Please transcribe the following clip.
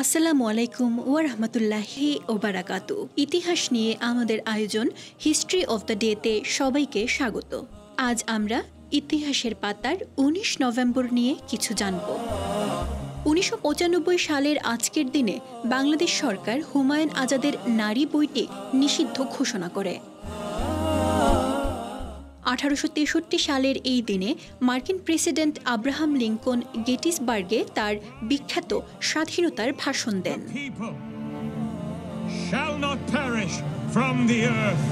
আসসালামু আলাইকুম ওয়া রাহমাতুল্লাহি ওয়া বারাকাতু। ইতিহাস নিয়ে আমাদের আয়োজন হিস্ট্রি অফ দ্য ডেতে সবাইকে স্বাগত। আজ আমরা ইতিহাসের পাতার ১৯ নভেম্বর নিয়ে কিছু জানব। ১৯৯৫ সালের আজকের দিনে বাংলাদেশ সরকার হুমায়ুন আজাদের নারী বইটি নিষিদ্ধ ঘোষণা করে। ১৮৬৩ সালের এই দিনে মার্কিন প্রেসিডেন্ট আব্রাহাম লিঙ্কন গেটিসবার্গে তার বিখ্যাত স্বাধীনতার ভাষণ দেন। Shall not perish from the earth.